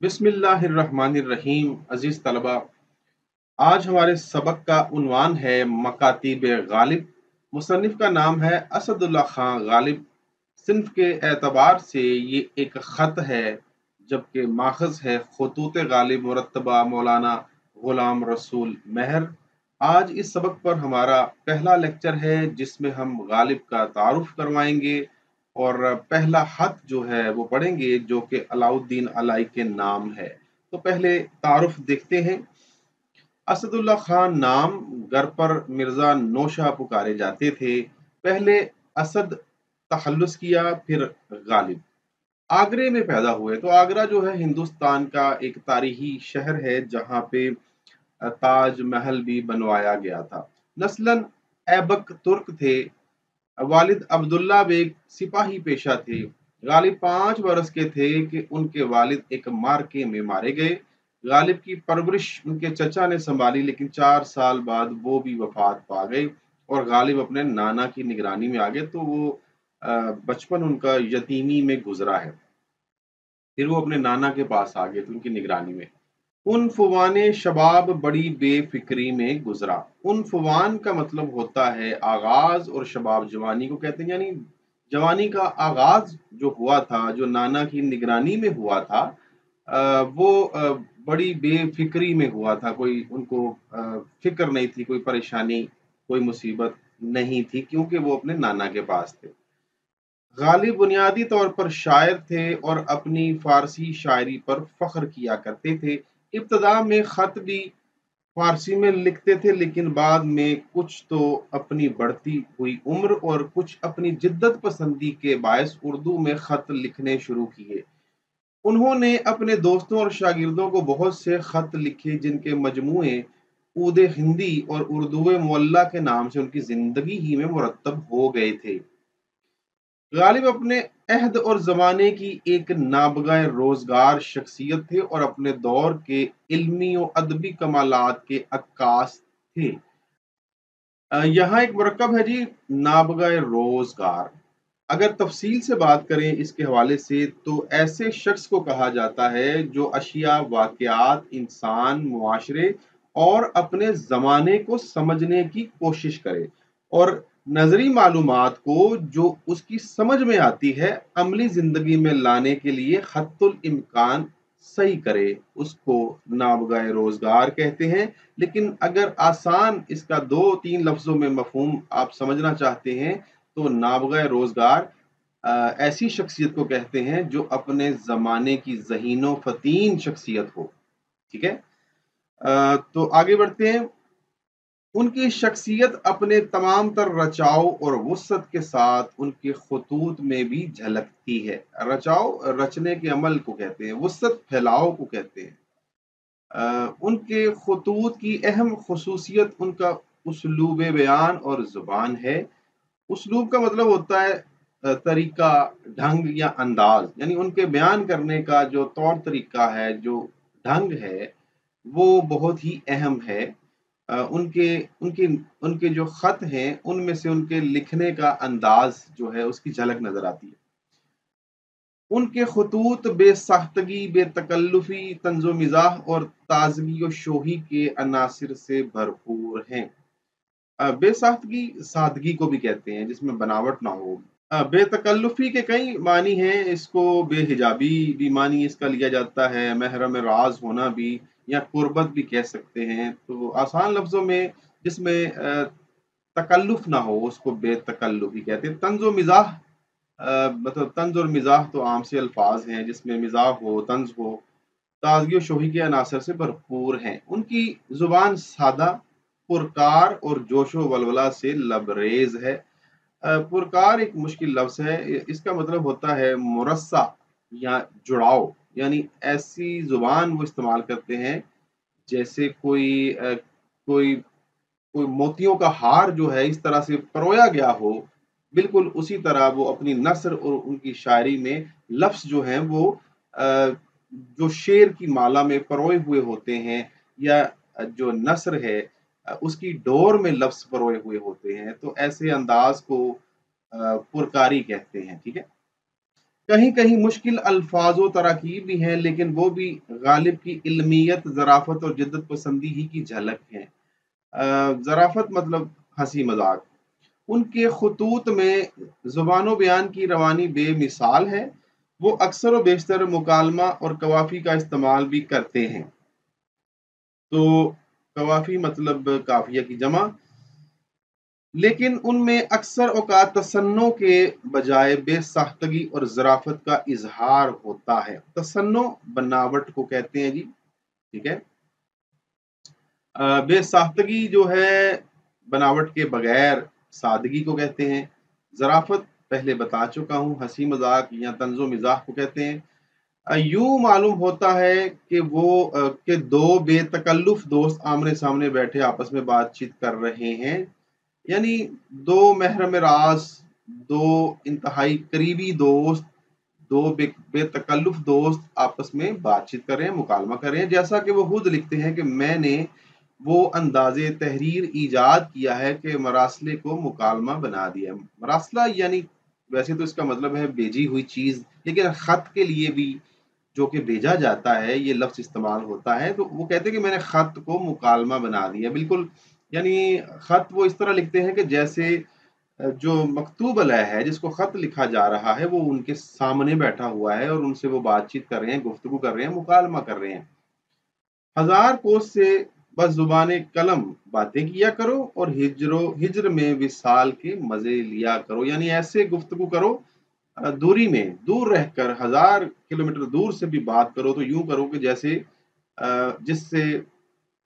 बिस्मिल्लाहिर्रहमानिर्रहीम। अजीज तलबा, आज हमारे सबक का उन्वान है मकातीब गालिब। मुसन्निफ का नाम है असदुल्ला खां गालिब। सिन्फ के एतबार से ये एक ख़त है, जबकि माखज़ है खतूत गालिब मुरतबा मौलाना गुलाम रसूल महर। आज इस सबक पर हमारा पहला लेक्चर है, जिसमें हम गालिब का तारुफ करवाएंगे और पहला खत जो है वो पढ़ेंगे, जो कि अलाउद्दीन अलाई के नाम है। तो पहले तारुफ देखते हैं। असदुल्ला खान नाम, घर पर मिर्जा नौशा पुकारे जाते थे। पहले असद तखल्लुस किया, फिर गालिब। आगरे में पैदा हुए। तो आगरा जो है हिंदुस्तान का एक तारीखी शहर है, जहाँ पे ताज महल भी बनवाया गया था। नस्लन ऐबक तुर्क थे। वालिद अब्दुल्ला बेग सिपाही पेशा थे। गालिब 5 बरस के थे कि उनके वालिद एक मार्के में मारे गए। गालिब की परवरिश उनके चचा ने संभाली, लेकिन 4 साल बाद वो भी वफात पा गए और गालिब अपने नाना की निगरानी में आ गए। तो वो बचपन उनका यतीमी में गुजरा है। फिर वो अपने नाना के पास आ गए थे उनकी निगरानी में। उन फुवाने शबाब बड़ी बेफिक्री में गुजरा। उन फुवान का मतलब होता है आगाज, और शबाब जवानी को कहते हैं। यानी जवानी का आगाज जो हुआ था, जो नाना की निगरानी में हुआ था, वो बड़ी बेफिक्री में हुआ था। कोई उनको फिक्र नहीं थी, कोई परेशानी, कोई मुसीबत नहीं थी, क्योंकि वो अपने नाना के पास थे। गालिब बुनियादी तौर पर शायर थे और अपनी फारसी शायरी पर फख्र किया करते थे। इब्तदा में खत भी फारसी में लिखते थे, लेकिन बाद में कुछ तो अपनी बढ़ती हुई उम्र और कुछ अपनी जिद्दत पसंदी के बायस उर्दू में खत लिखने शुरू किए। उन्होंने अपने दोस्तों और शागिर्दों को बहुत से खत लिखे, जिनके मजमूए ऊद हिंदी और उर्दू मुअल्ला के नाम से उनकी जिंदगी ही में मुरतब हो गए थे। गालिब अपने अहद और ज़माने की एक नाबगा रोज़गार शख्सियत थे और अपने दौर के इल्मी और अदबी कमालात के अक्कास थे। यहाँ एक मरकब है जी, नाबगा रोज़गार। अगर तफसील से बात करें इसके हवाले से, तो ऐसे शख्स को कहा जाता है जो अशिया, वाक़यात, इंसान, मुआशरे और अपने ज़माने को समझने की कोशिश करे और नज़री मालूमात को जो उसकी समझ में आती है, अमली ज़िंदगी में लाने के लिए हत्तुल इम्कान सही करे, उसको नाबगाए रोज़गार कहते हैं। लेकिन अगर आसान इसका 2-3 लफ्ज़ों में मफ़हूम आप समझना चाहते हैं, तो नाबगाए रोज़गार ऐसी शख्सियत को कहते हैं जो अपने ज़माने की ज़हीनो फ़तीन शख्सियत हो। ठीक है? तो आगे बढ़ते हैं। उनकी शख्सियत अपने तमाम तर रचाव और वुसअत के साथ उनके खतूत में भी झलकती है। रचाव रचने के अमल को कहते हैं, वुसअत फैलाव को कहते हैं। उनके खतूत की अहम खसूसियत उनका उसलूब बयान और ज़ुबान है। उसलूब का मतलब होता है तरीका, ढंग या अंदाज। यानी उनके बयान करने का जो तौर तरीका है, जो ढंग है, वो बहुत ही अहम है। उनके उनके उनके जो खत हैं, उनमें से उनके लिखने का अंदाज जो है, उसकी झलक नजर आती है। उनके खतूत बेसाख्तगी, बेतकल्लुफ़ी, तंज़ो मिज़ाह और ताज़गी और शोही के अनासिर से भरपूर हैं। बेसाख्तगी सादगी को भी कहते हैं, जिसमें बनावट ना हो। बेतकल्लुफ़ी के कई मानी हैं। इसको बेहिजाबी भी मानी इसका लिया जाता है, महरम राज होना भी, या कुर्बत भी कह सकते हैं। तो आसान लफ्ज़ों में जिसमें तकल्लुफ़ ना हो, उसको बेतकल्लुफ़ी कहते हैं। तंज़ो मिज़ाह, मतलब तंज और मिजाह तो आम से अल्फाज हैं, जिसमें मिजाह हो, तंज हो, ताजगी और शोही के अनासर से भरपूर हैं। उनकी जुबान सादा, पुरकार और जोशो वलवला से लबरेज है। पुरकार एक मुश्किल लफ्ज है। इसका मतलब होता है मुरस्सा या जुड़ाव। यानी ऐसी जुबान वो इस्तेमाल करते हैं जैसे कोई कोई मोतियों का हार जो है इस तरह से परोया गया हो। बिल्कुल उसी तरह वो अपनी नस्र और उनकी शायरी में लफ्ज़ जो हैं वो जो शेर की माला में परोए हुए होते हैं, या जो नस्र है उसकी डोर में लफ्ज़ परोए हुए होते हैं। तो ऐसे अंदाज को पुरकारी कहते हैं। ठीक है? कहीं कहीं मुश्किल अल्फाज व तराकीब भी हैं, लेकिन वो भी गालिब की इल्मियत, ज़राफ़त और जिद्दत पसंदी ही की झलक हैं। ज़राफ़त मतलब हंसी मजाक। उनके खतूत में ज़ुबान बयान की रवानी बेमिसाल है। वो अक्सर व बेशतर मुकालमा और कवाफ़ी का इस्तेमाल भी करते हैं। तो कवाफ़ी मतलब काफ़िया की जमा, लेकिन उनमें अक्सर औक़ात तसन्नो के बजाय बेसाख्तगी और ज़राफ़त का इज़हार होता है। तसन्नो बनावट को कहते हैं जी, ठीक है। बेसाख्तगी जो है बनावट के बगैर सादगी को कहते हैं। ज़राफ़त पहले बता चुका हूँ, हंसी मजाक या तंज़ो मिज़ाह को कहते हैं। यूं मालूम होता है कि कि दो बेतकल्लुफ़ दोस्त आमने सामने बैठे आपस में बातचीत कर रहे हैं, यानी दो महरम राज, दो इंतहाई करीबी दोस्त, दो बेतकल्लुफ़ दोस्त आपस में बातचीत कर रहे हैं, मुकालमा कर रहे हैं। जैसा कि वो खुद लिखते हैं कि मैंने वो अंदाज़े तहरीर ईजाद किया है कि मरासले को मुकालमा बना दिया। मरासला यानी वैसे तो इसका मतलब है भेजी हुई चीज़, लेकिन ख़त के लिए भी जो कि भेजा जाता है ये लफ्ज़ इस्तेमाल होता है। तो वो कहते हैं कि मैंने ख़त को मुकालमा बना दिया। बिल्कुल, यानी ख़त वो इस तरह लिखते हैं कि जैसे जो मकतूब अलैह है, जिसको ख़त लिखा जा रहा है, वो उनके सामने बैठा हुआ है और उनसे वो बातचीत कर रहे हैं, गुफ्तगू कर रहे हैं, मुकालमा कर रहे हैं। हजार कोस से बस ज़ुबान कलम बातें किया करो और हिज्र में विसाल के मज़े लिया करो। यानी ऐसे गुफ्तगू करो, दूरी में दूर रहकर, 1000 किलोमीटर दूर से भी बात करो तो यूं करो कि जैसे जिससे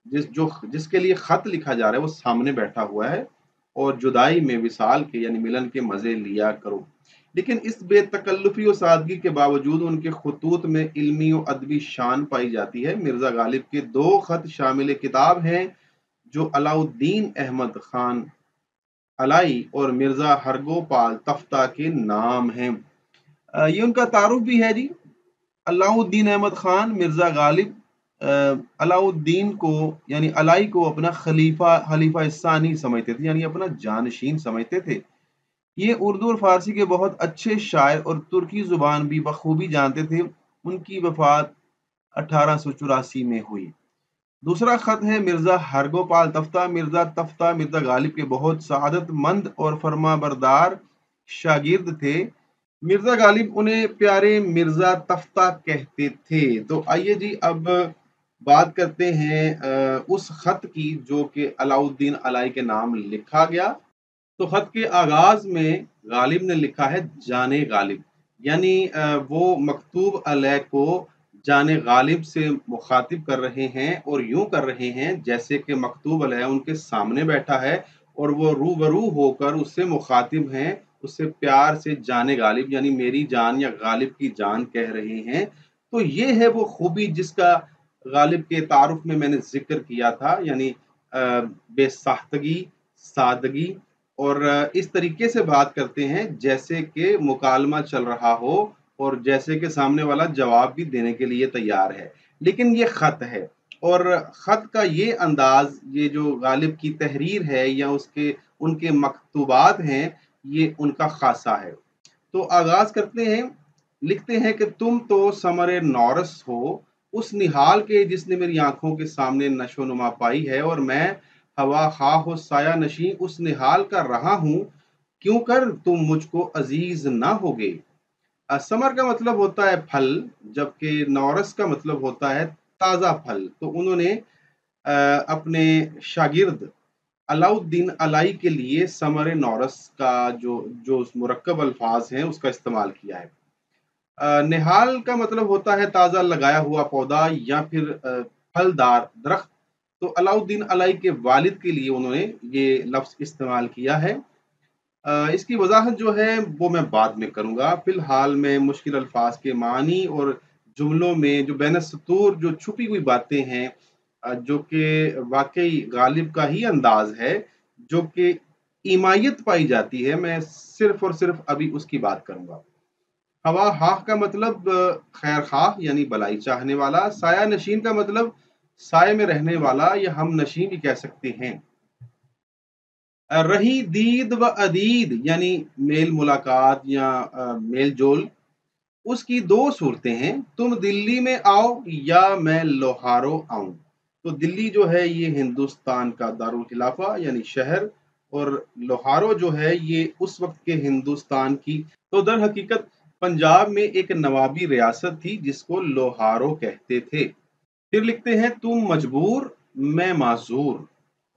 जिसके लिए खत लिखा जा रहा है वो सामने बैठा हुआ है, और जुदाई में विसाल के यानी मिलन के मजे लिया करो। लेकिन इस बेतकल्लुफी और सादगी के बावजूद उनके खतूत में इल्मी और अदबी शान पाई जाती है। मिर्जा गालिब के दो खत शामिल किताब हैं जो अलाउद्दीन अहमद खान अलाई और मिर्जा हरगोपाल तफ्ता के नाम हैं। ये उनका तारुफ भी है जी। अलाउद्दीन अहमद खान मिर्जा गालिब अलाउद्दीन को यानी अलाई को अपना खलीफा सानी समझते थे, यानी अपना जानशीन समझते थे। ये उर्दू और फारसी के बहुत अच्छे शायर और तुर्की जुबान भी बखूबी जानते थे। उनकी वफात 1884 में हुई। दूसरा खत है मिर्जा हरगोपाल तफ्ता। मिर्जा गालिब के बहुत सआदतमंद और फरमाबरदार शागिर्द थे। मिर्जा गालिब उन्हें प्यारे मिर्जा तफ्ता कहते थे। तो आइए जी, अब बात करते हैं उस खत की जो कि अलाउद्दीन अलाई के नाम लिखा गया। तो खत के आगाज में गालिब ने लिखा है जाने गालिब, यानी वो मकतूब अलैह को जाने गालिब से मुखातिब कर रहे हैं और यूं कर रहे हैं जैसे कि मकतूब अलैह उनके सामने बैठा है और वो रूबरू होकर उससे मुखातिब हैं, उससे प्यार से जाने गालिब यानी मेरी जान या गालिब की जान कह रहे हैं। तो ये है वो खूबी जिसका गालिब के तारुफ में मैंने जिक्र किया था, यानी बेसाख्तगी, सादगी, और इस तरीके से बात करते हैं जैसे कि मुकालमा चल रहा हो और जैसे कि सामने वाला जवाब भी देने के लिए तैयार है। लेकिन ये खत है, और खत का ये अंदाज, ये जो गालिब की तहरीर है या उसके उनके मकतूबात हैं, ये उनका खासा है। तो आगाज करते हैं। लिखते हैं कि तुम तो समरे नौरस हो, उस निहाल के जिसने मेरी आंखों के सामने नशो नुमा पाई है, और मैं हवा खा हो साया नशी उस निहाल का रहा हूं, क्यों कर तुम मुझको अजीज ना होगे। समर का मतलब होता है फल, जबकि नौरस का मतलब होता है ताजा फल। तो उन्होंने अपने शागिर्द अलाउद्दीन अलाई के लिए समर नौरस का जो जो मुरक्कब अल्फाज हैं उसका इस्तेमाल किया है। निहाल का मतलब होता है ताज़ा लगाया हुआ पौधा या फिर फलदार दरख्त। तो अलाउद्दीन अलाई के वालिद के लिए उन्होंने ये लफ्ज़ इस्तेमाल किया है। इसकी वजाहत जो है वो मैं बाद में करूँगा। फ़िलहाल मैं मुश्किल अल्फाज के मानी और जुमलों में जो बैन सतूर जो छुपी हुई बातें हैं, जो कि वाक़ई गालिब का ही अंदाज़ है, जो कि ईमायत पाई जाती है, मैं सिर्फ़ और सिर्फ़ अभी उसकी बात करूँगा। हवा हाह का मतलब खैर खाह यानी भलाई चाहने वाला। साया नशीन का मतलब साय में रहने वाला या हम नशीन भी कह सकते हैं। रही दीद व अदीद यानी मेल मुलाकात या मेल जोल। उसकी दो सूरतें हैं, तुम दिल्ली में आओ या मैं लोहारो आऊं। तो दिल्ली जो है ये हिंदुस्तान का दारुल खिलाफा यानी शहर, और लोहारो जो है ये उस वक्त के हिंदुस्तान की, तो दर हकीकत पंजाब में एक नवाबी रियासत थी जिसको लोहारो कहते थे। फिर लिखते हैं, तुम मजबूर मैं माजूर,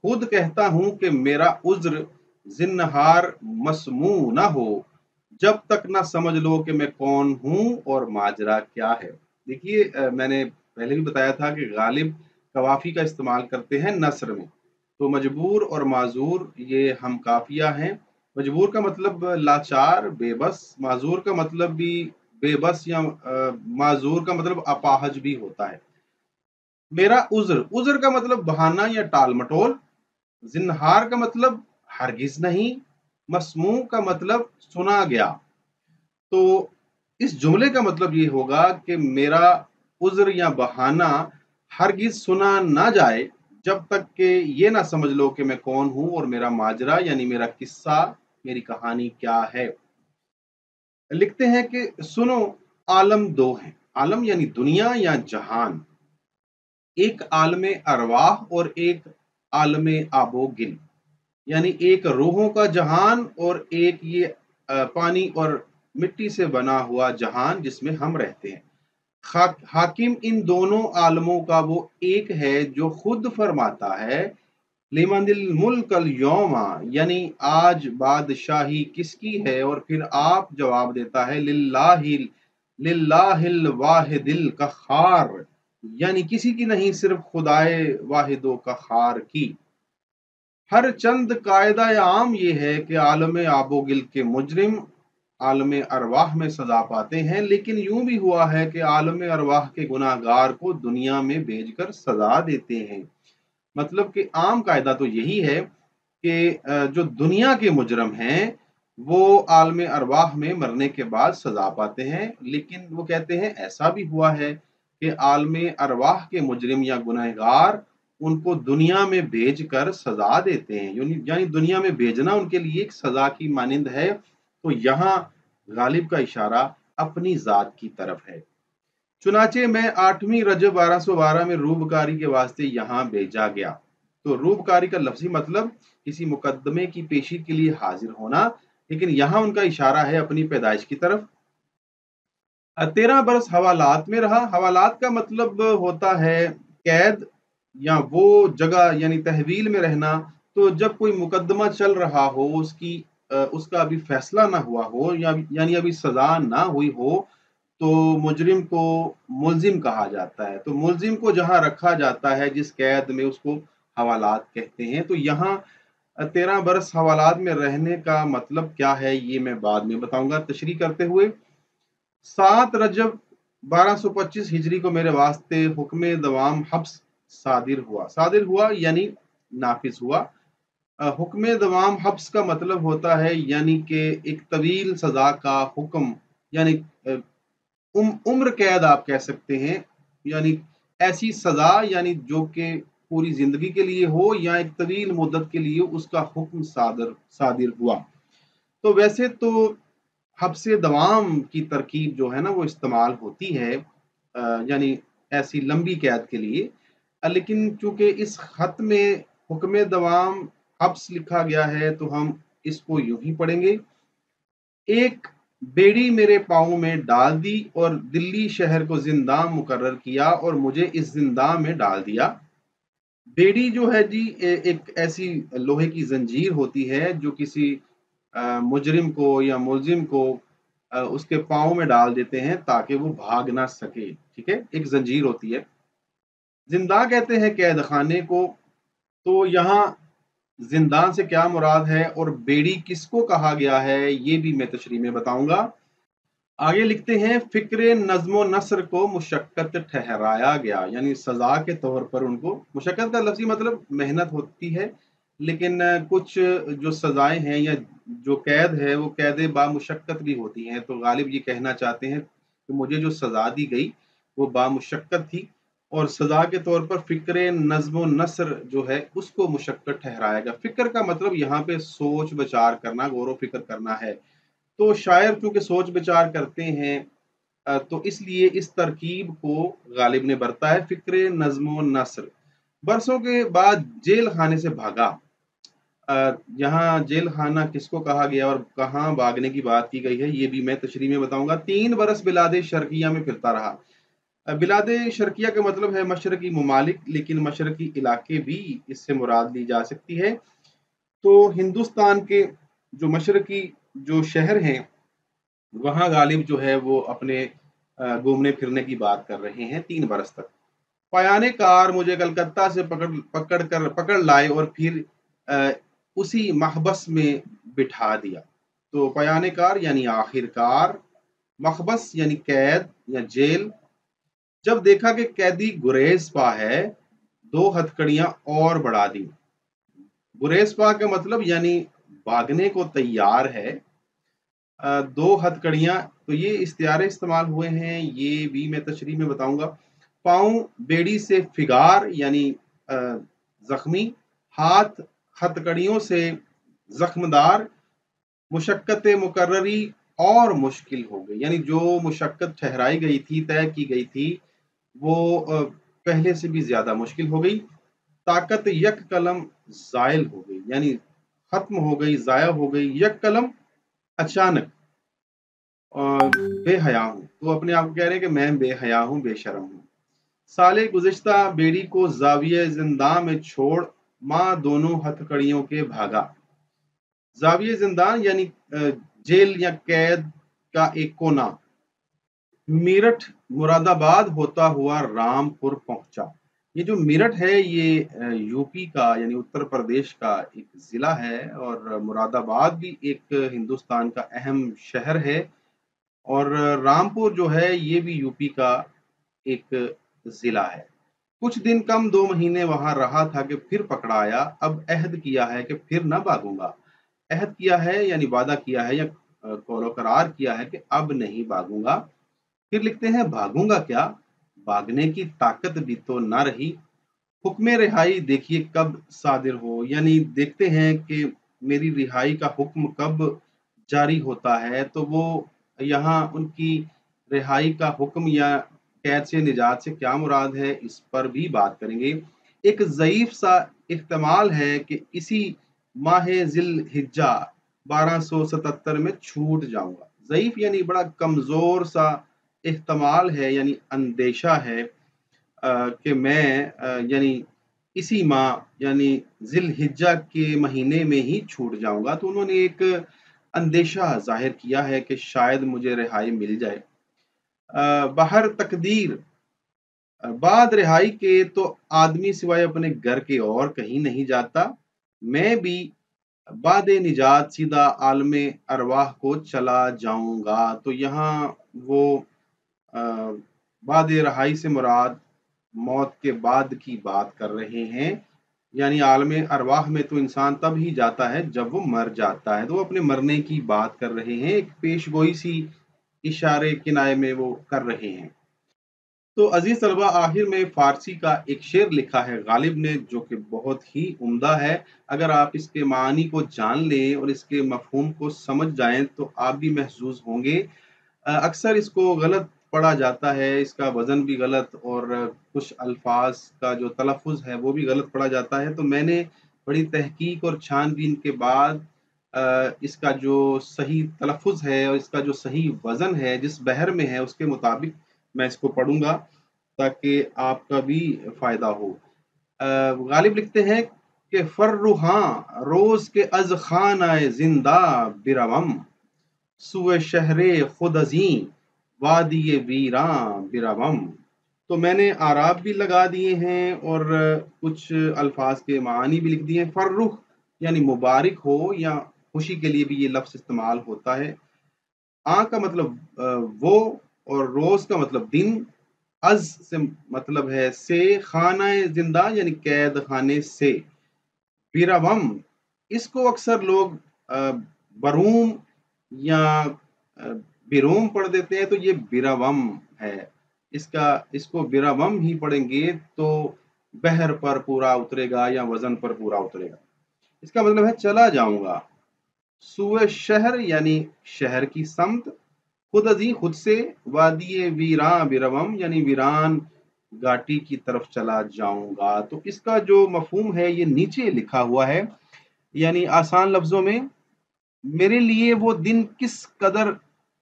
खुद कहता हूं कि मेरा उज्र जिन्नहार मसमू ना हो, जब तक ना समझ लो कि मैं कौन हूं और माजरा क्या है। देखिए मैंने पहले भी बताया था कि गालिब कवाफी का इस्तेमाल करते हैं नस्र में। तो मजबूर और माजूर ये हम काफिया हैं। मजबूर का मतलब लाचार बेबस, माजूर का मतलब भी बेबस या माजूर का मतलब अपाहज भी होता है। मेरा उज्र, उज्र का मतलब बहाना या टाल मटोल। जिन्हार का मतलब हरगिज नहीं। मसमू का मतलब सुना गया। तो इस जुमले का मतलब ये होगा कि मेरा उज्र या बहाना हरगिज सुना ना जाए, जब तक कि ये ना समझ लो कि मैं कौन हूं और मेरा माजरा यानी मेरा किस्सा, मेरी कहानी क्या है। लिखते हैं कि सुनो, आलम दो हैं। आलम यानी दुनिया या जहान। एक आलम अरवाह और एक आलम आबोगिल, यानी एक रूहों का जहान और एक ये पानी और मिट्टी से बना हुआ जहान जिसमें हम रहते हैं। हाकिम इन दोनों आलमों का वो एक है जो खुद फरमाता है, लिमनिल मुल्कल यौमा, यानी आज बादशाही किसकी है, और फिर आप जवाब देता है लिल्लाहिल लिल्लाहिल वाहिदिल कहार, यानी किसी की नहीं सिर्फ खुदाए वाहिदो कहार की। हर चंद कायदा आम ये है कि आलम आबोगिल के मुजरिम आलम अरवाह में सजा पाते हैं, लेकिन यूं भी हुआ है कि आलम अरवाह के गुनाहगार को दुनिया में भेजकर सजा देते हैं। मतलब कि आम कायदा तो यही है कि जो दुनिया के मुजरम हैं वो आलम अरवाह में मरने के बाद सजा पाते हैं, लेकिन वो कहते हैं ऐसा भी हुआ है कि आलम अरवाह के मुजरिम या गुनहगार उनको दुनिया में भेज कर सजा देते हैं, यानी दुनिया में भेजना उनके लिए एक सजा की मानिंद है। तो यहाँ गालिब का इशारा अपनी जात की तरफ है। चुनाचे मैं 8वीं रजब 1212 में रूबकारी के वास्ते यहाँ भेजा गया। तो रूबकारी का लफ्जी मतलब किसी मुकदमे की पेशी के लिए हाजिर होना, लेकिन यहाँ उनका इशारा है अपनी पैदाइश की तरफ। 13 बरस हवालात में रहा। हवालात का मतलब होता है कैद या वो जगह यानी तहवील में रहना। तो जब कोई मुकदमा चल रहा हो, उसका अभी फैसला ना हुआ हो या यानी अभी सजा ना हुई हो, तो मुजरिम को मुल्जिम कहा जाता है। तो मुल्जिम को जहां रखा जाता है जिस कैद में, उसको हवालात कहते हैं। तो यहाँ 13 बरस हवालात में रहने का मतलब क्या है ये मैं बाद में बताऊंगा तशरीह करते हुए। 7 रजब 1225 हिजरी को मेरे वास्ते हुक्म दवाम हब्स सादिर हुआ यानी नाफिज हुआ। हुक्म दवाम हब्स का मतलब होता है यानी कि एक तवील सजा का हुक्म, यानी उम्र कैद आप कह सकते हैं, यानी ऐसी सजा यानी जो कि पूरी जिंदगी के लिए हो या एक तवील मुद्दत के लिए उसका हुक्म सादिर हुआ। तो वैसे तो हब्से दवाम की तरकीब जो है ना वो इस्तेमाल होती है यानी ऐसी लंबी कैद के लिए। लेकिन चूंकि इस खत में हुक्म दवाम हब्स लिखा गया है तो हम इसको यूं ही पढ़ेंगे। एक बेड़ी मेरे पाँव में डाल दी और दिल्ली शहर को जिंदा मुकर्रर किया और मुझे इस जिंदा में डाल दिया। बेड़ी जो है जी एक ऐसी लोहे की जंजीर होती है जो किसी मुजरिम को या मुलजिम को उसके पाँव में डाल देते हैं ताकि वो भाग ना सके। ठीक है, एक जंजीर होती है। जिंदा कहते हैं कैद खाने को। तो यहाँ जिंदान से क्या मुराद है और बेड़ी किसको कहा गया है ये भी मैं तशरीह में बताऊंगा। आगे लिखते हैं, फिक्र नज्म नस्र को मुशक्कत ठहराया गया, यानी सजा के तौर पर उनको। मुशक्कत का लफ्जी मतलब मेहनत होती है, लेकिन कुछ जो सजाएं हैं या जो कैद है वो कैद बामुशक्कत भी होती हैं। तो गालिब ये कहना चाहते हैं कि मुझे जो सजा दी गई वो बामुशक्कत थी, और सजा के तौर पर फिक्र नज्म नस्र जो है उसको मुशक्कत ठहराया गया। फिक्र का मतलब यहाँ पे सोच विचार करना, गौर व फिक्र करना है। तो शायर क्योंकि सोच विचार करते हैं तो इसलिए इस तरकीब को गालिब ने बरता है। फिक्र नज्म व नस्र। बरसों के बाद जेल खाने से भागा। यहाँ जेल खाना किसको कहा गया और कहाँ भागने की बात की गई है, ये भी मैं तशरीह में बताऊंगा। 3 बरस बिलादे शर्किया में फिरता रहा। बिलादे शर्किया का मतलब है मशरकी ममालिक, लेकिन मशरकी इलाके भी इससे मुराद ली जा सकती है। तो हिंदुस्तान के जो मशरकी जो शहर हैं, वहाँ गालिब जो है वो अपने घूमने फिरने की बात कर रहे हैं 3 बरस तक। पयाने कार मुझे कलकत्ता से पकड़ लाए और फिर अ, उसी महबस में बिठा दिया। तो पयाने कार यानी आखिरकार, महबस यानी कैद या जेल। जब देखा कि कैदी गुरेज पा है, 2 हथकड़ियां और बढ़ा दी। गुरेज पा का मतलब यानी भागने को तैयार है। 2 हथकड़ियां, तो ये इस्तियारे इस्तेमाल हुए हैं, ये भी मैं तशरीह में बताऊंगा। पाँव बेड़ी से फिगार यानी अ, जख्मी। हाथ हथकड़ियों से जख्मदार। मुशक्कत मुकर्ररी और मुश्किल हो गई, यानी जो मुशक्कत ठहराई गई थी, तय की गई थी, वो पहले से भी ज्यादा मुश्किल हो गई। ताकत यक कलम जायल हो गई, यानी खत्म हो गई, जाया हो गई। यक कलम अचानक। और बेहया हूँ, तो अपने आप को कह रहे हैं कि मैं बेहया हूँ, बेशरम हूँ। साले गुज़िश्ता बेड़ी को ज़ाविये ज़िंदा में छोड़, माँ दोनों हथकड़ियों के भागा। ज़ाविये ज़िंदान यानी जेल या कैद का एक कोना। मेरठ मुरादाबाद होता हुआ रामपुर पहुंचा। ये जो मेरठ है, ये यूपी का यानी उत्तर प्रदेश का एक जिला है, और मुरादाबाद भी एक हिंदुस्तान का अहम शहर है। और रामपुर जो है ये भी यूपी का एक जिला है। कुछ दिन कम 2 महीने वहां रहा था कि फिर पकड़ा आया। अब अहद किया है कि फिर ना भागूंगा। अहद किया है यानी वादा किया है या कौलो करार किया है कि अब नहीं भागूंगा। फिर लिखते हैं भागूंगा क्या, भागने की ताकत भी तो ना रही। हुक्म रिहाई देखिए कब सादिर हो, यानी देखते हैं कि मेरी रिहाई का हुक्म कब जारी होता है। तो वो यहाँ उनकी रिहाई का हुक्म या कैद से निजात से क्या मुराद है, इस पर भी बात करेंगे। एक ज़ईफ सा इख्तिमाल है कि इसी माह जिल हिज्जा 1277 में छूट जाऊंगा। ज़ईफ यानी बड़ा कमजोर सा इख्तिमाल है, यानी अंदेशा है कि मैं यानी इसी माह यानी जिल हिज्जा के महीने में ही छूट जाऊंगा। तो उन्होंने एक अंदेशा जाहिर किया है कि शायद मुझे रिहाई मिल जाए। बाहर तकदीर, बाद रिहाई के तो आदमी सिवाय अपने घर के और कहीं नहीं जाता। मैं भी बाद निजात सीधा आलमे अरवाह को चला जाऊंगा। तो यहाँ वो अ, बाद रहाई से मुराद मौत के बाद की बात कर रहे हैं। यानी आलमे अरवाह में तो इंसान तब ही जाता है जब वो मर जाता है। तो वो अपने मरने की बात कर रहे हैं, एक पेशगोई सी इशारे किनारे में वो कर रहे हैं। तो अजीज तलबा, आखिर में फारसी का एक शेर लिखा है गालिब ने, जो कि बहुत ही उम्दा है। अगर आप इसके मानी को जान लें और इसके मफहूम को समझ जाएं तो आप भी महसूस होंगे। अक्सर इसको गलत पढ़ा जाता है, इसका वज़न भी गलत, और कुछ अल्फाज का जो तलफ़ुज़ है वो भी गलत पढ़ा जाता है। तो मैंने बड़ी तहकीक और छानबीन के बाद इसका जो सही तलफ़ुज़ है और इसका जो सही वज़न है, जिस बहर में है, उसके मुताबिक मैं इसको पढ़ूँगा ताकि आपका भी फ़ायदा हो। गालिब लिखते हैं कि फ़र्रुहाँ रोज़ के अज़ ख़ानाए ज़िंदा बिरवम, सुए शहरे खुद अज़ीं वादी वीरां बिरवम। तो मैंने आराब भी लगा दिए हैं और कुछ अल्फाज के मानी भी लिख दिए हैं। फर्रुख यानी मुबारक हो या खुशी के लिए भी ये लफ्ज़ इस्तेमाल होता है। का मतलब वो, और रोज का मतलब दिन। अज से मतलब है से, खाना जिंदा यानी कैद खाने से। बिरवम, इसको अक्सर लोग बरूम या बिरोम पढ़ देते हैं, तो ये बिरवम है। इसको बिरवम ही पढ़ेंगे तो बहर पर पूरा उतरेगा या वजन पर पूरा उतरेगा। इसका मतलब है चला जाऊंगा। सुए शहर यानी शहर की समत। خود ازیں خود سے وادی ویراں بروم یعنی ویران گاٹی کی طرف چلا جاؤں گا۔ تو اس کا جو مفہوم ہے یہ نیچے لکھا ہوا ہے، یعنی آسان لفظوں میں، میرے لیے وہ دن کس قدر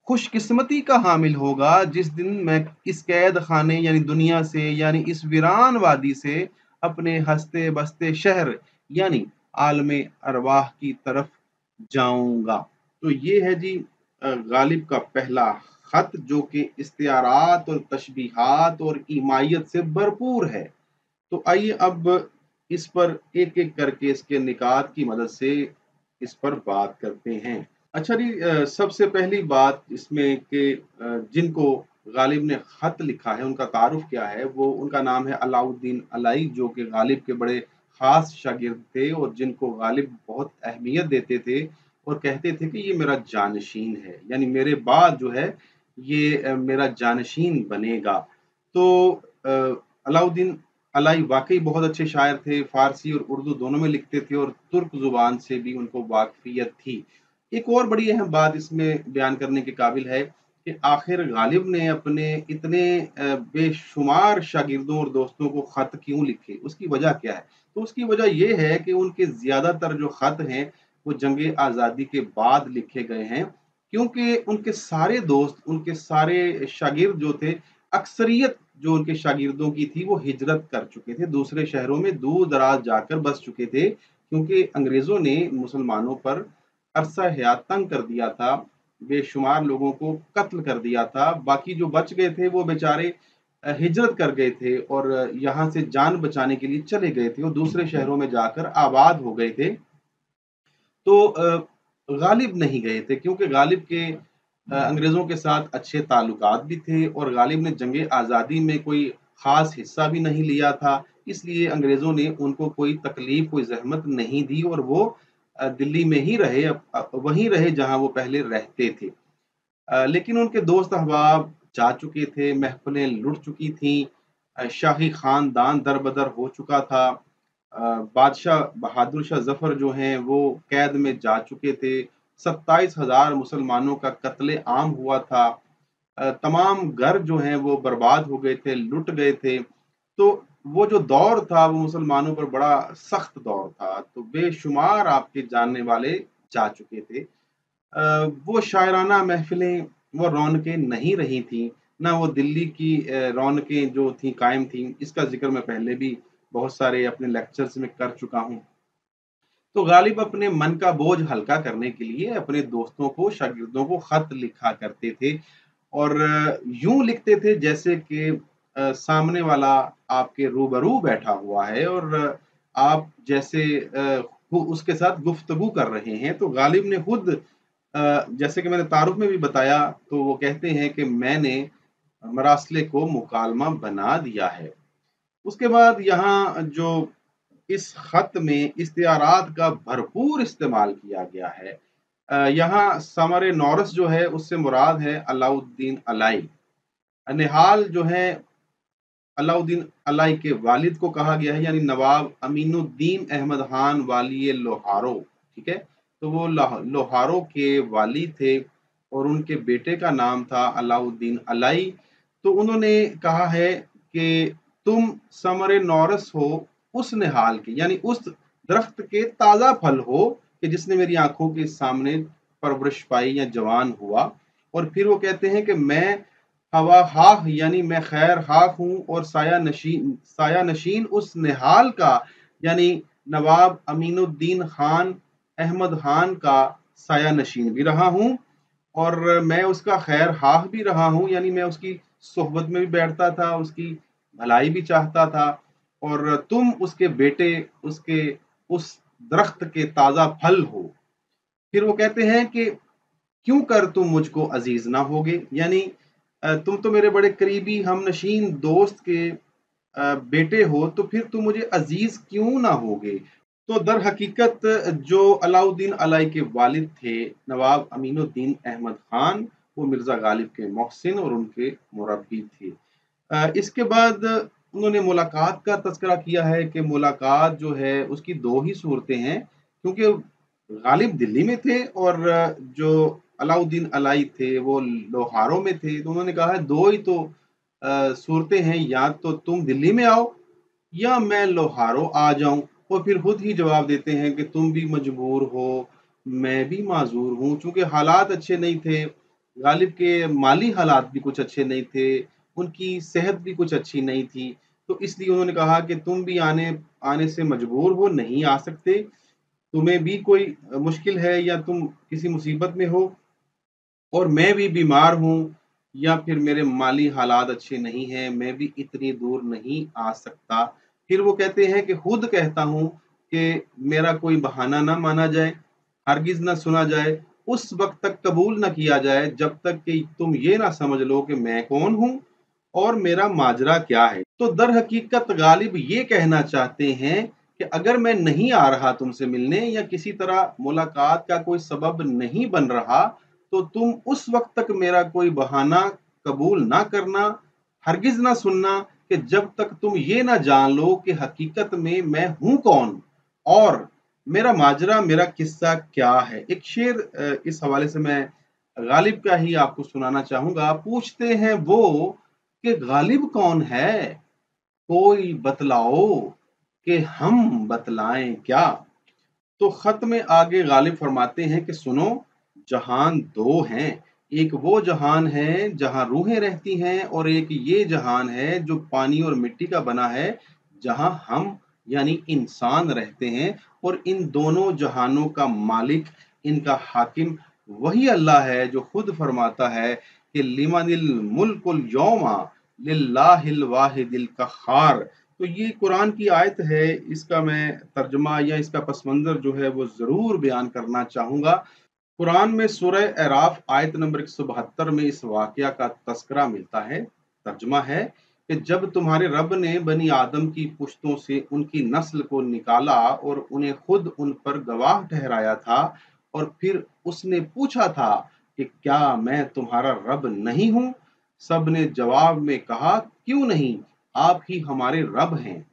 خوش قسمتی کا حامل ہوگا جس دن میں اس قید خانے یعنی دنیا سے، یعنی اس ویران وادی سے اپنے ہنستے بستے شہر یعنی عالم ارواح کی طرف جاؤں گا۔ تو یہ ہے جی غالب کا پہلا خط، جو کہ استعارات اور تشبیہات اور ایمائیت سے بھرپور ہے۔ تو آئیے اب اس پر ایک ایک کر کے اس کے نکات کی مدد سے اس پر بات کرتے ہیں۔ اچھا جی، سب سے پہلی بات اس میں کہ جن کو غالب نے خط لکھا ہے ان کا تعارف کیا ہے، وہ ان کا نام ہے علاء الدین الائی، جو کہ غالب کے بڑے خاص شاگرد تھے اور جن کو غالب بہت اہمیت دیتے تھے اور کہتے تھے کہ یہ میرا جانشین ہے، یعنی میرے بعد جو ہے یہ میرا جانشین بنے گا۔ تو علاء الدین الائی واقعی بہت اچھے شاعر تھے، فارسی اور اردو دونوں میں لکھتے تھے اور ترک زبان سے بھی ان کو واقفیت تھی۔ ایک اور بڑی اہم بات اس میں بیان کرنے کے قابل ہے کہ آخر غالب نے اپنے اتنے بے شمار شاگردوں اور دوستوں کو خط کیوں لکھے، اس کی وجہ کیا ہے؟ تو اس کی وجہ یہ ہے کہ ان کے زیادہ تر جو خط ہیں وہ جنگ آزادی کے بعد لکھے گئے ہیں، کیونکہ ان کے سارے دوست، ان کے سارے شاگرد جو تھے، اکثریت جو ان کے شاگردوں کی تھی وہ ہجرت کر چکے تھے، دوسرے شہروں میں دور دراز جا کر بس چکے تھے، کیونکہ انگریزوں نے مسلمانوں پر عرصہ حیات تنگ کر دیا تھا، بے شمار لوگوں کو قتل کر دیا تھا۔ باقی جو بچ گئے تھے وہ بیچارے ہجرت کر گئے تھے اور یہاں سے جان بچانے کے لیے چلے گئے تھے اور دوسرے شہروں میں جا کر آباد ہو گئے تھے۔ تو غالب نہیں گئے تھے کیونکہ غالب کے انگریزوں کے ساتھ اچھے تعلقات بھی تھے اور غالب نے جنگ آزادی میں کوئی خاص حصہ بھی نہیں لیا تھا، اس لیے انگریزوں نے ان کو کوئی تکلیف، کوئی زحمت نہیں دی اور وہ دلی میں ہی رہے، وہیں رہے جہاں وہ پہلے رہتے تھے۔ لیکن ان کے دوست احباب جا چکے تھے، محفلیں لٹ چکی تھیں، شاہی خاندان در بدر ہو چکا تھا، بادشاہ بہادر شاہ ظفر جو ہیں وہ قید میں جا چکے تھے، 27,000 مسلمانوں کا قتل عام ہوا تھا، تمام گھر جو ہیں وہ برباد ہو گئے تھے، لٹ گئے تھے۔ تو وہ جو دور تھا وہ مسلمانوں پر بڑا سخت دور تھا، تو بے شمار آپ کے جاننے والے جا چکے تھے۔ وہ شاعرانہ محفلیں، وہ رونقیں نہیں رہی تھیں، نہ وہ دلی کی رونقیں جو تھیں قائم تھیں، اس کا ذکر میں پہلے بھی بہت سارے اپنے لیکچرز میں کر چکا ہوں۔ تو غالب اپنے من کا بوجھ ہلکا کرنے کے لیے اپنے دوستوں کو، شاگردوں کو خط لکھا کرتے تھے اور یوں لکھتے تھے جیسے کہ سامنے والا آپ کے روبرو بیٹھا ہوا ہے اور آپ جیسے اس کے ساتھ گفتگو کر رہے ہیں۔ تو غالب نے خود جیسے کہ میں نے تعارف میں بھی بتایا، تو وہ کہتے ہیں کہ میں نے مراسلے کو مکالمہ بنا دیا ہے۔ اس کے بعد یہاں جو اس خط میں استعارات کا بھرپور استعمال کیا گیا ہے، یہاں ثمر نورس جو ہے اس سے مراد ہے علاء الدین الائی۔ نہال جو ہے علاء الدین الائی کے والد کو کہا گیا ہے، یعنی نواب امین الدین احمد خان والی لوہارو، ٹھیک ہے، تو وہ لوہارو کے والی تھے اور ان کے بیٹے کا نام تھا علاء الدین الائی۔ تو انہوں نے کہا ہے کہ تم ثمر نورس ہو اس نہال کے، یعنی اس درخت کے تازہ پھل ہو کہ جس نے میری آنکھوں کے سامنے پرورش پائی یا جوان ہوا۔ اور پھر وہ کہتے ہیں کہ میں ہوا خواہ یعنی میں خیر خواہ ہوں اور سایہ نشین اس نہال کا، یعنی نواب امین الدین خان احمد خان کا سایہ نشین بھی رہا ہوں اور میں اس کا خیر خواہ بھی رہا ہوں، یعنی میں اس کی صحبت میں بھی بیٹھتا تھا، اس کی بھلائی بھی چاہتا تھا، اور تم اس کے بیٹے، اس درخت کے تازہ پھل ہو۔ پھر وہ کہتے ہیں کہ کیوں کر تم مجھ کو عزیز نہ ہوگے، یعنی تم تو میرے بڑے قریبی ہم نشین دوست کے بیٹے ہو، تو پھر تم مجھے عزیز کیوں نہ ہوگے۔ تو در حقیقت جو علاء الدین الائی کے والد تھے نواب امین الدین احمد خان، وہ مرزا غالب کے محسن اور ان کے مربی تھے۔ اس کے بعد انہوں نے ملاقات کا تذکرہ کیا ہے کہ ملاقات جو ہے اس کی دو ہی صورتیں ہیں، کیونکہ غالب دلی میں تھے اور جو अलाउद्दीन अलाई थे, वो लोहारों में थे, तो उन्होंने कहा है दो ही तो सूरतें हैं, या तो तुम दिल्ली में आओ या मैं लोहारों आ जाऊं। और फिर खुद ही जवाब देते हैं कि तुम भी मजबूर हो, मैं भी माजूर हूँ। चूंकि हालात अच्छे नहीं थे, गालिब के माली हालात भी कुछ अच्छे नहीं थे, उनकी सेहत भी कुछ अच्छी नहीं थी, तो इसलिए उन्होंने कहा कि तुम भी आने आने से मजबूर हो, नहीं आ सकते, तुम्हें भी कोई मुश्किल है या तुम किसी मुसीबत में हो, और मैं भी बीमार हूँ, या फिर मेरे माली हालात अच्छे नहीं हैं, मैं भी इतनी दूर नहीं आ सकता। फिर वो कहते हैं कि खुद कहता हूँ कि मेरा कोई बहाना ना माना जाए, हरगिज ना सुना जाए, उस वक्त तक कबूल ना किया जाए जब तक कि तुम ये ना समझ लो कि मैं कौन हूँ और मेरा माजरा क्या है। तो दर हकीकत गालिब ये कहना चाहते हैं कि अगर मैं नहीं आ रहा तुमसे मिलने, या किसी तरह मुलाकात का कोई सबब नहीं बन रहा, तो तुम उस वक्त तक मेरा कोई बहाना कबूल ना करना, हरगिज ना सुनना, कि जब तक तुम ये ना जान लो कि हकीकत में मैं हूं कौन और मेरा माजरा, मेरा किस्सा क्या है। एक शेर इस हवाले से मैं गालिब का ही आपको सुनाना चाहूंगा। पूछते हैं वो कि गालिब कौन है, कोई बतलाओ कि हम बतलाएं क्या। तो खत में आगे गालिब फरमाते हैं कि सुनो, जहान दो हैं, एक वो जहान है जहां रूहें रहती हैं, और एक ये जहान है जो पानी और मिट्टी का बना है, जहां हम यानी इंसान रहते हैं। और इन दोनों जहानों का मालिक, इनका हाकिम वही अल्लाह है जो खुद फरमाता है कि लिमनिल मुल्कुल यौमा लिल्लाहिल वाहिदिल कहार। तो ये कुरान की आयत है, इसका मैं तर्जमा या इसका पस मंज़र जो है वो ज़रूर बयान करना चाहूँगा। कुरान में सूरह अराफ आयत नंबर 172 में इस वाक़या का तज़किरा मिलता है। तर्जुमा है कि जब तुम्हारे रब ने बनी आदम की पुश्तों से उनकी नस्ल को निकाला और उन्हें खुद उन पर गवाह ठहराया था, और फिर उसने पूछा था कि क्या मैं तुम्हारा रब नहीं हूँ? सब ने जवाब में कहा, क्यों नहीं, आप ही हमारे रब हैं,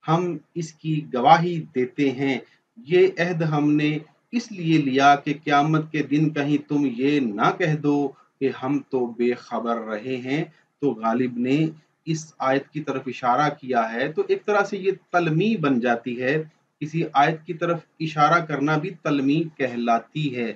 हम इसकी गवाही देते हैं। ये अहद हमने इसलिए लिया कि क़यामत के दिन कहीं तुम ये ना कह दो कि हम तो बेखबर रहे हैं। तो गालिब ने इस आयत की तरफ इशारा किया है, तो एक तरह से ये तलमी बन जाती है, किसी आयत की तरफ इशारा करना भी तलमी कहलाती है।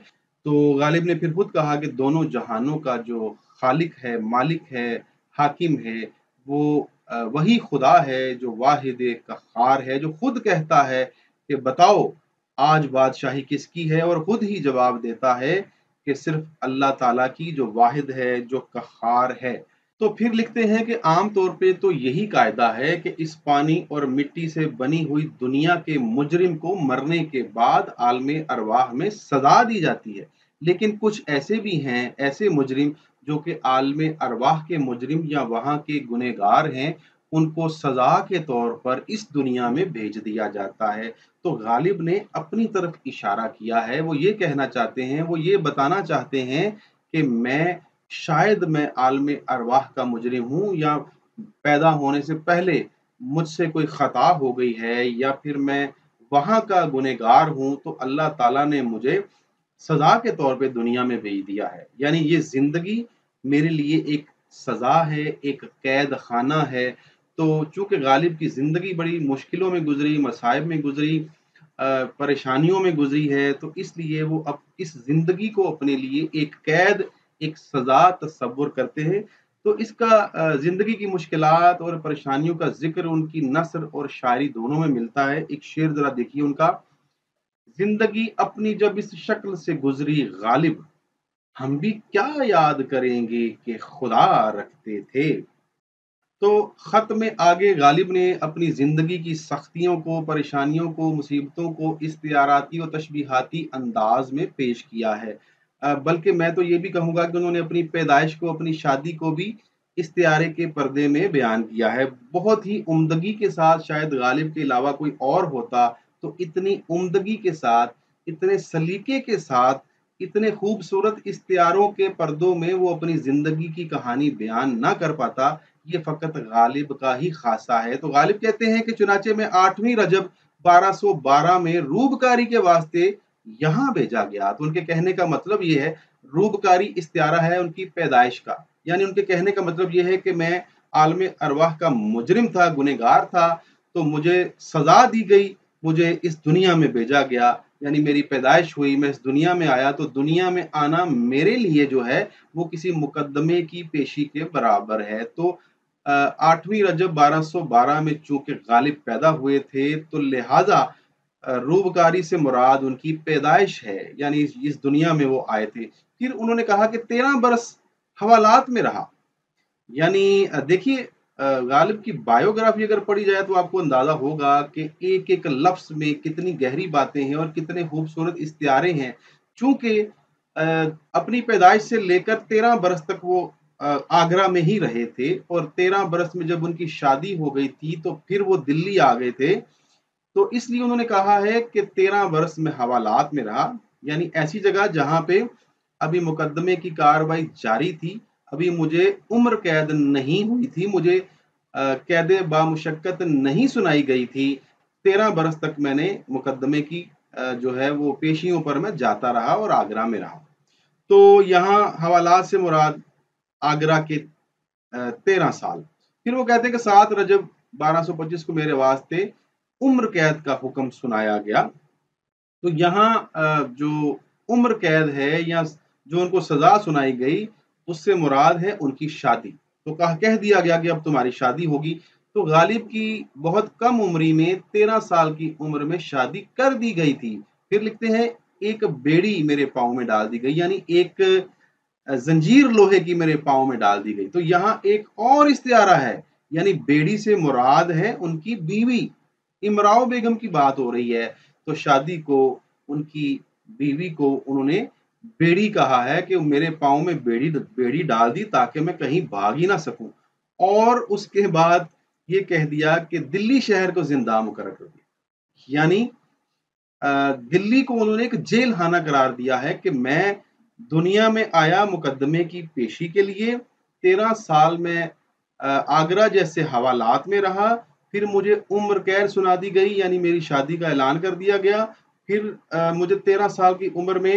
तो गालिब ने फिर खुद कहा कि दोनों जहानों का जो खालिक है, मालिक है, हाकिम है, वो वही खुदा है जो वाहिद कहार है, जो खुद कहता है कि बताओ आज बादशाही किसकी है, और खुद ही जवाब देता है कि सिर्फ अल्लाह ताला की, जो वाहिद है, जो कहार है। तो फिर लिखते हैं कि आम तौर पे तो यही कायदा है कि इस पानी और मिट्टी से बनी हुई दुनिया के मुजरिम को मरने के बाद आलमे अरवाह में सजा दी जाती है। लेकिन कुछ ऐसे भी हैं, ऐसे मुजरिम जो कि आलमे अरवाह के मुजरिम या वहाँ के गुनहगार हैं, उनको सजा के तौर पर इस दुनिया में भेज दिया जाता है। तो गालिब ने अपनी तरफ इशारा किया है, वो ये कहना चाहते हैं, वो ये बताना चाहते हैं कि शायद मैं आलमे अरवाह का मुजरिम हूँ, या पैदा होने से पहले मुझसे कोई खता हो गई है, या फिर मैं वहाँ का गुनहगार हूँ, तो अल्लाह ताला ने मुझे सजा के तौर पे दुनिया में भेज दिया है। यानी ये जिंदगी मेरे लिए एक सजा है, एक कैद खाना है। तो चूंकि गालिब की जिंदगी बड़ी मुश्किलों में गुजरी, मसाइब में गुजरी, परेशानियों में गुजरी है, तो इसलिए वो अब इस जिंदगी को अपने लिए एक कैद, एक सजा तस्वुर करते हैं। तो इसका जिंदगी की मुश्किलात और परेशानियों का जिक्र उनकी नस्र और शायरी दोनों में मिलता है। एक शेर जरा देखिए उनका, जिंदगी अपनी जब इस शक्ल से गुजरी गालिब, हम भी क्या याद करेंगे कि खुदा रखते थे। तो खत में आगे गालिब ने अपनी जिंदगी की सख्तियों को, परेशानियों को, मुसीबतों को इख्तियाराती और तशबीहाती अंदाज में पेश किया है। बल्कि मैं तो ये भी कहूँगा कि उन्होंने अपनी पैदाइश को, अपनी शादी को भी इस्तियारे के पर्दे में बयान किया है। बहुत ही उम्दगी के साथ, शायद गालिब के अलावा कोई और होता तो इतनी उम्दगी के साथ, इतने सलीके के साथ, इतने खूबसूरत इस्तियारों के पर्दों में वो अपनी जिंदगी की कहानी बयान ना कर पाता। ये फ़कत गालिब का ही ख़ासा है। तो गालिब कहते हैं कि चुनाचे में 8वीं रजब 1212 में रूबकारी के वास्ते यहाँ भेजा गया। तो उनके कहने का मतलब ये है, रूबकारी इस्तियारा है उनकी पैदाइश का। यानी उनके कहने का मतलब ये है कि मैं आलम अरवाह का मुजरिम था, गुनहगार था, तो मुझे सजा दी गई, मुझे इस दुनिया में भेजा गया, यानी मेरी पैदाइश हुई, मैं इस दुनिया में आया, तो दुनिया में आना मेरे लिए जो है वो किसी मुकदमे की पेशी के बराबर है। तो 8वीं रजब 1212 में चूंकि गालिब पैदा हुए थे, तो लिहाजा रूबकारी से मुराद उनकी पैदाइश है, यानी इस दुनिया में वो आए थे। फिर उन्होंने कहा कि 13 बरस हवालात में रहा। यानी देखिए, गालिब की बायोग्राफी अगर पढ़ी जाए तो आपको अंदाजा होगा कि एक एक लफ्ज में कितनी गहरी बातें हैं और कितने खूबसूरत इस्तियारे हैं। चूंकि अपनी पैदाइश से लेकर 13 बरस तक वो आगरा में ही रहे थे, और 13 बरस में जब उनकी शादी हो गई थी तो फिर वो दिल्ली आ गए थे। तो इसलिए उन्होंने कहा है कि 13 बरस में हवालात में रहा, यानी ऐसी जगह जहां पे अभी मुकदमे की कार्रवाई जारी थी, अभी मुझे उम्र कैद नहीं हुई थी, मुझे कैद बामुशक्कत नहीं सुनाई गई थी। 13 बरस तक मैंने मुकदमे की जो है वो पेशियों पर मैं जाता रहा और आगरा में रहा। तो यहाँ हवालात से मुराद आगरा के 13 साल। फिर वो कहते हैं कि 7 रजब 1225 को मेरे वास्ते उम्र कैद का हुक्म सुनाया गया। तो यहाँ जो उम्र कैद है या जो उनको सजा सुनाई गई, उससे मुराद है उनकी शादी। तो कह दिया गया कि अब तुम्हारी शादी होगी। तो गालिब की बहुत कम उम्री में 13 साल की उम्र में शादी कर दी गई थी। फिर लिखते हैं एक बेड़ी मेरे पाँव में डाल दी गई, यानी एक जंजीर लोहे की मेरे पाँव में डाल दी गई। तो यहाँ एक और इस्तियारा है, यानी बेड़ी से मुराद है उनकी बीवी इमराव बेगम की बात हो रही है। तो शादी को उनकी बीवी को उन्होंने बेड़ी कहा है कि मेरे पाँव में बेड़ी बेड़ी डाल दी ताकि मैं कहीं भाग ही ना सकूं। और उसके बाद ये कह दिया कि दिल्ली शहर को जिंदा मुकर्रर कर दिया, यानी दिल्ली को उन्होंने एक जेल खाना करार दिया है कि मैं दुनिया में आया मुकदमे की पेशी के लिए, 13 साल में आगरा जैसे हवालात में रहा, फिर मुझे उम्र कैद सुना दी गई, यानी मेरी शादी का ऐलान कर दिया गया। फिर मुझे 13 साल की उम्र में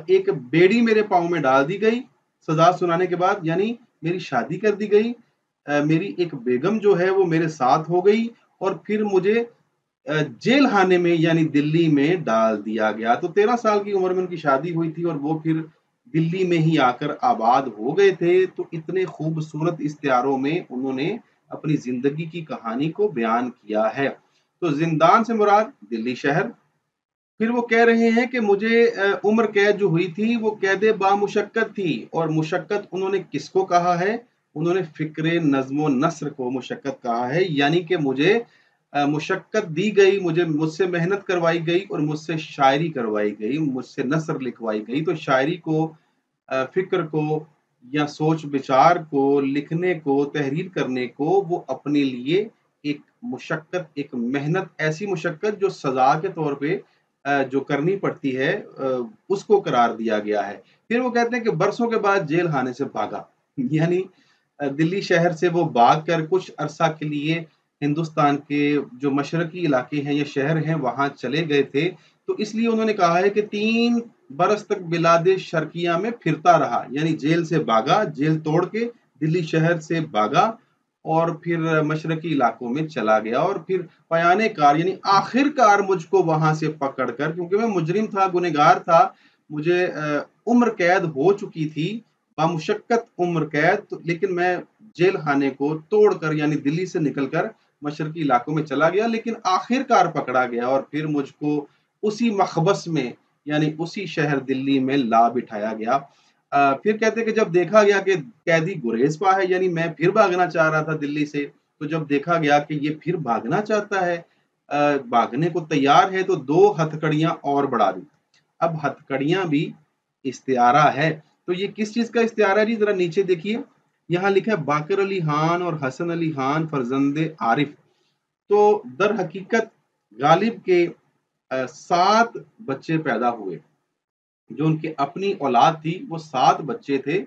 एक बेड़ी मेरे पाँव में डाल दी गई सजा सुनाने के बाद, यानी मेरी शादी कर दी गई, मेरी एक बेगम जो है वो मेरे साथ हो गई, और फिर मुझे जेल खाने में यानी दिल्ली में डाल दिया गया। तो 13 साल की उम्र में उनकी शादी हुई थी और वो फिर दिल्ली में ही आकर आबाद हो गए थे। तो इतने खूबसूरत इश्तिहारों में उन्होंने अपनी जिंदगी की कहानी को बयान किया है। तो जिंदान से मुराद दिल्ली शहर। फिर वो कह रहे हैं कि मुझे उम्र कैद जो हुई थी वो कैद बामुशक्कत थी, और मुशक्कत उन्होंने किसको कहा है? उन्होंने फिक्र नज्म व नस्र को मुशक्कत कहा है, यानी कि मुझे मुशक्कत दी गई, मुझसे मेहनत करवाई गई और मुझसे शायरी करवाई गई, मुझसे नस्र लिखवाई गई। तो शायरी को, फिक्र को या सोच विचार को, लिखने को, तहरीर करने को वो अपने लिए एक मुशक्कत, एक मेहनत, ऐसी मुशक्कत जो सजा के तौर पे जो करनी पड़ती है, उसको करार दिया गया है। फिर वो कहते हैं कि बरसों के बाद जेल खाने से भागा, यानी दिल्ली शहर से वो भाग कर कुछ अरसा के लिए हिंदुस्तान के जो मशरकी इलाके हैं या शहर हैं वहां चले गए थे। तो इसलिए उन्होंने कहा है कि 3 बरस तक बिलादे शर्किया में फिरता रहा, यानी जेल से भागा, जेल तोड़ के दिल्ली शहर से भागा और फिर मशरकी इलाकों में चला गया, और फिर पयाने कार यानी आखिरकार मुझको वहां से पकड़ कर, क्योंकि मैं मुजरिम था, गुनहगार था, मुझे उम्र कैद हो चुकी थी, बामुशक्कत उम्र कैद, तो लेकिन मैं जेल खाने को तोड़कर यानी दिल्ली से निकलकर मशरकी इलाकों में चला गया, लेकिन आखिरकार पकड़ा गया और फिर मुझको उसी मखबस में यानी उसी शहर दिल्ली में ला बिठाया गया। फिर कहते हैं कि जब देखा गया कि कैदी गुरेज पा है, यानी मैं फिर भागना चाह रहा था दिल्ली से, तो जब देखा गया कि ये फिर भागना चाहता है, भागने को तैयार है, तो 2 हथकड़ियां और बढ़ा दी। अब हथकड़ियां भी इस्तिआरा है। तो ये किस चीज का इस्तिआरा है जी? जरा नीचे देखिए, यहाँ लिखा है बाकर अली खान और हसन अली खान फरजंदे आरिफ। तो दर हकीकत गालिब के 7 बच्चे पैदा हुए, जो उनकी अपनी औलाद थी वो 7 बच्चे थे,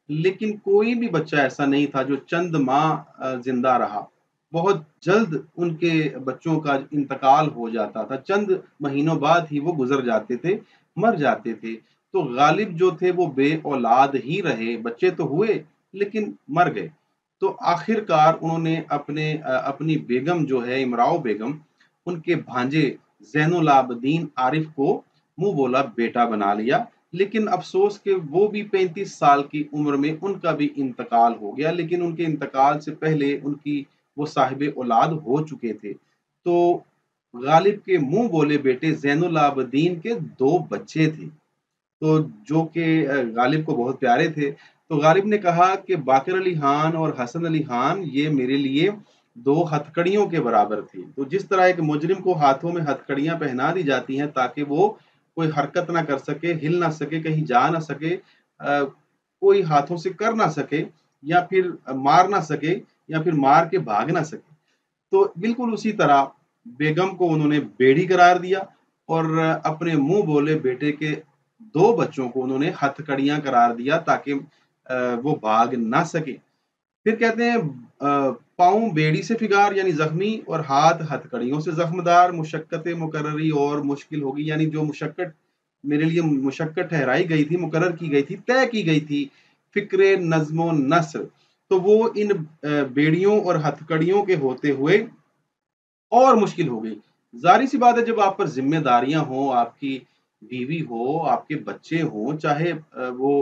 लेकिन कोई भी बच्चा ऐसा नहीं था जो चंद माह जिंदा रहा। बहुत जल्द उनके बच्चों का इंतकाल हो जाता था, चंद महीनों बाद ही वो गुजर जाते थे, मर जाते थे। تو غالب جو تھے وہ بے اولاد ہی رہے، بچے تو ہوئے لیکن مر گئے۔ تو آخر کار انہوں نے اپنی بیگم جو ہے امراؤ بیگم، ان کے بھانجے زین العابدین عارف کو منہ بولا بیٹا بنا لیا، لیکن افسوس کہ وہ بھی 35 سال کی عمر میں ان کا بھی انتقال ہو گیا، لیکن ان کے انتقال سے پہلے ان کی وہ صاحب اولاد ہو چکے تھے۔ تو غالب کے منہ بولے بیٹے زین العابدین کے 2 بچے تھے، تو جو کہ غالب کو بہت پیارے تھے۔ تو غالب نے کہا کہ باقر علی خان اور حسن علی خان یہ میرے لیے 2 ہتھکڑیوں کے برابر تھے۔ تو جس طرح ایک مجرم کو ہاتھوں میں ہتھکڑیاں پہنا دی جاتی ہیں تاکہ وہ کوئی حرکت نہ کر سکے، ہل نہ سکے، کہیں جا نہ سکے، کوئی ہاتھوں سے کر نہ سکے، یا پھر مار نہ سکے، یا پھر مار کے بھاگ نہ سکے، تو بالکل اسی طرح بیگم کو انہوں نے بیڑی قرار دیا، اور اپنے منہ بولے بیٹے کے 2 بچوں کو انہوں نے ہتھکڑیاں قرار دیا تاکہ وہ بھاگ نہ سکے۔ پھر کہتے ہیں پاؤں بیڑی سے فگار یعنی زخمی، اور ہاتھ ہتھکڑیوں سے زخمدار، مشقت مقرری اور مشکل ہوگی، یعنی جو مشقت میرے لیے مشقت ٹھہرائی گئی تھی، مقرر کی گئی تھی، طے کی گئی تھی، فکر نظم و نثر، تو وہ ان بیڑیوں اور ہتھکڑیوں کے ہوتے ہوئے اور مشکل ہو گئی۔ ظاہر سی بات ہے جب آپ پر ذمہ داریاں ہوں، آپ کی بیوی ہو، آپ کے بچے ہوں، چاہے وہ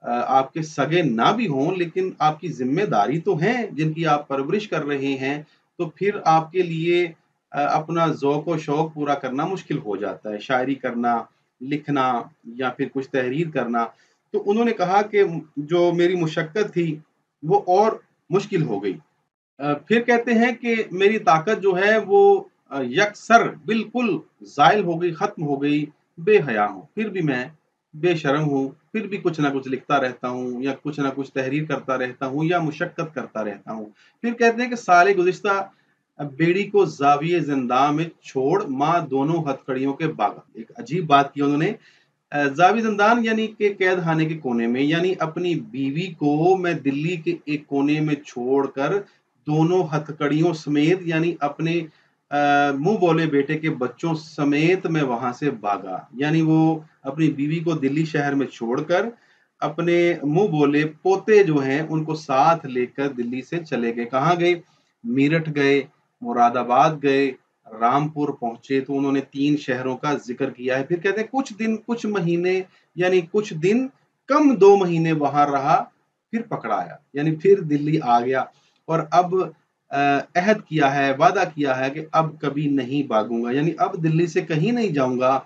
آپ کے سگے نہ بھی ہوں، لیکن آپ کی ذمہ داری تو ہیں جن کی آپ پرورش کر رہے ہیں، تو پھر آپ کے لیے اپنا ذوق و شوق پورا کرنا مشکل ہو جاتا ہے، شاعری کرنا، لکھنا، یا پھر کچھ تحریر کرنا۔ تو انہوں نے کہا کہ جو میری مشقت تھی وہ اور مشکل ہو گئی۔ پھر کہتے ہیں کہ میری طاقت جو ہے وہ یکسر بالکل زائل ہو گئی، ختم ہو گئی، بے حیا ہوں، پھر بھی میں بے شرم ہوں، پھر بھی کچھ نہ کچھ لکھتا رہتا ہوں، یا کچھ نہ کچھ تحریر کرتا رہتا ہوں، یا مشقت کرتا رہتا ہوں۔ پھر کہتے ہیں کہ سال گزشتہ بیڑی کو زاویے زنداں میں چھوڑ ماں دونوں ہتھکڑیوں کے باغ۔ ایک عجیب بات کی انہوں نے، زاوی زندان یعنی کہ قید خانے کے کونے میں، یعنی اپنی بیوی کو میں دلی کے ایک کونے میں چھوڑ کر دونوں ہتھکڑیوں سمیت، یعنی اپنے منہ بولے بیٹے کے بچوں سمیت میں وہاں سے بھاگا، یعنی وہ اپنی بیوی کو دلی شہر میں چھوڑ کر اپنے منہ بولے پوتے جو ہیں ان کو ساتھ لے کر دلی سے چلے گئے۔ کہاں گئے؟ میرٹھ گئے، مراد آباد گئے، رامپور پہنچے۔ تو انہوں نے 3 شہروں کا ذکر کیا ہے۔ پھر کہتے ہیں کچھ دن، کچھ مہینے، یعنی کچھ دن کم 2 مہینے وہاں رہا، پھر پکڑایا، یعنی پھر دلی آ گیا، اور اب عہد کیا ہے، وعدہ کیا ہے کہ اب کبھی نہیں بھاگوں گا، یعنی اب دلی سے کہیں نہیں جاؤں گا۔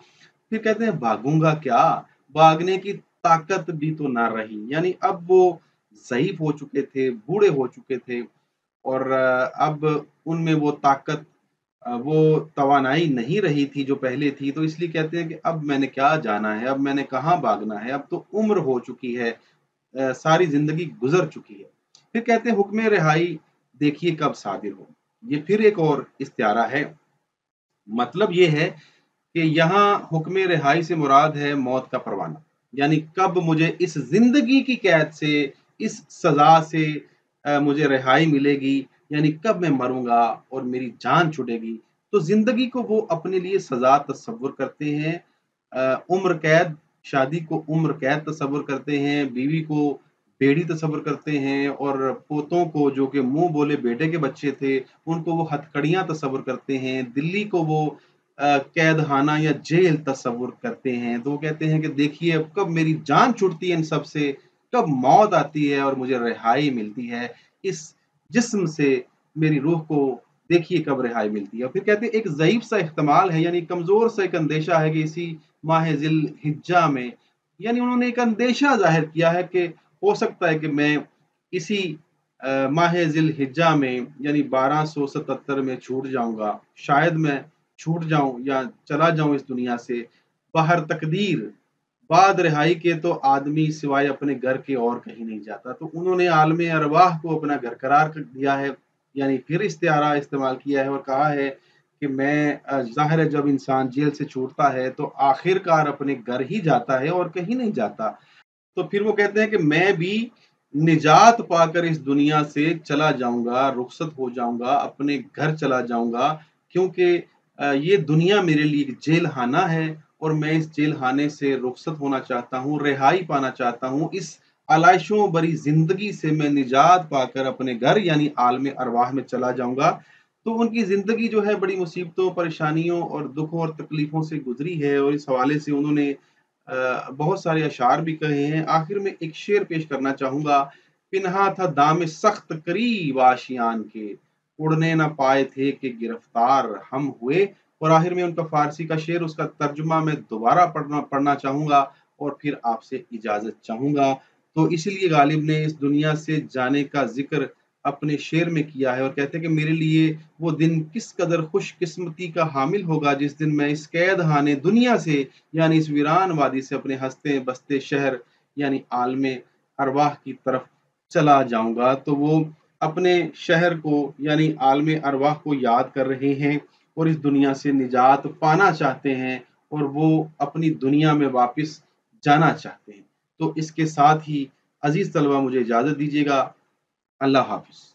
پھر کہتے ہیں بھاگوں گا کیا، بھاگنے کی طاقت بھی تو نہ رہی، یعنی اب وہ ضعیف ہو چکے تھے، بوڑھے ہو چکے تھے، اور اب ان میں وہ طاقت، وہ توانائی نہیں رہی تھی جو پہلے تھی۔ تو اس لیے کہتے ہیں کہ اب میں نے کیا جانا ہے، اب میں نے کہاں بھاگنا ہے، اب تو عمر ہو چکی ہے، ساری زندگی گزر چکی ہے۔ پھر کہتے ہیں حکم رہائی دیکھیے کب صادر ہو۔ یہ پھر ایک اور استعارہ ہے، مطلب یہ ہے کہ یہاں حکم رہائی سے مراد ہے موت کا پروانہ، یعنی کب مجھے اس زندگی کی قید سے، اس سزا سے مجھے رہائی ملے گی، یعنی کب میں مروں گا اور میری جان چھٹے گی۔ تو زندگی کو وہ اپنے لیے سزا تصور کرتے ہیں، عمر قید، شادی کو عمر قید تصور کرتے ہیں، بیوی کو بیڑی تصور کرتے ہیں، اور پوتوں کو جو کہ منہ بولے بیٹے کے بچے تھے ان کو وہ ہتھکڑیاں تصور کرتے ہیں، دلی کو وہ قید خانہ یا جیل تصور کرتے ہیں۔ تو وہ کہتے ہیں کہ دیکھیے اب کب میری جان چھوٹتی ہے ان سب سے، کب موت آتی ہے اور مجھے رہائی ملتی ہے اس جسم سے، میری روح کو دیکھیے کب رہائی ملتی ہے۔ پھر کہتے ہیں ایک ضعیف سا احتمال ہے، یعنی کمزور سا ایک اندیشہ ہے کہ اسی ماہ ذی الحجہ میں، یعنی انہوں نے ایک اندیشہ ظاہر کیا ہے کہ ہو سکتا ہے کہ میں اسی ماہ ذی الحجہ میں، یعنی 1277 میں چھوٹ جاؤں گا، شاید میں چھوٹ جاؤں یا چلا جاؤں اس دنیا سے۔ باہر تقدیر بعد رہائی کے تو آدمی سوائے اپنے گھر کے اور کہیں نہیں جاتا۔ تو انہوں نے عالم ارواح کو اپنا گھر قرار دیا ہے، یعنی پھر استعارہ استعمال کیا ہے اور کہا ہے کہ میں، ظاہر ہے جب انسان جیل سے چھوٹتا ہے تو آخر کار اپنے گھر ہی جاتا ہے اور کہیں نہیں جاتا۔ تو پھر وہ کہتے ہیں کہ میں بھی نجات پا کر اس دنیا سے چلا جاؤں گا، رخصت ہو جاؤں گا، اپنے گھر چلا جاؤں گا، کیونکہ یہ دنیا میرے لیے ایک جیل خانہ ہے، اور میں اس जेल खाने से रुखसत होना चाहता हूँ, रिहाई पाना चाहता हूँ। इस आलाइशों भरी ज़िंदगी से मैं निजात पाकर अपने घर यानी आलम अरवाह में चला जाऊँगा। तो उनकी ज़िंदगी जो है बड़ी मुसीबतों, परेशानियों और दुखों और तकलीफ़ों से गुज़री है और इस हवाले से उन्होंने बहुत सारे अशआर भी कहे हैं। आखिर में एक शेर पेश करना चाहूँगा। पिन्हा था दाम सख्त करीब आशियान के, उड़ने ना पाए थे कि गिरफ्तार हम हुए। और आखिर में उनका फ़ारसी का शेर, उसका तर्जुमा मैं दोबारा पढ़ना पढ़ना चाहूँगा और फिर आपसे इजाज़त चाहूँगा। तो इसलिए गालिब ने इस दुनिया से जाने का ज़िक्र अपने शेर में किया है और कहते हैं कि मेरे लिए वो दिन किस कदर खुशकिस्मती का हामिल होगा जिस दिन मैं इस कैद खाने दुनिया से यानी इस वीरान वादी से अपने हंसते बसते शहर यानी आलम अरवाह की तरफ चला जाऊंगा। तो वो अपने शहर को यानी आलम अरवाह को याद कर रहे हैं और इस दुनिया से निजात पाना चाहते हैं और वो अपनी दुनिया में वापस जाना चाहते हैं। तो इसके साथ ही अजीज तलबा मुझे इजाज़त दीजिएगा। अल्लाह हाफ़िज़।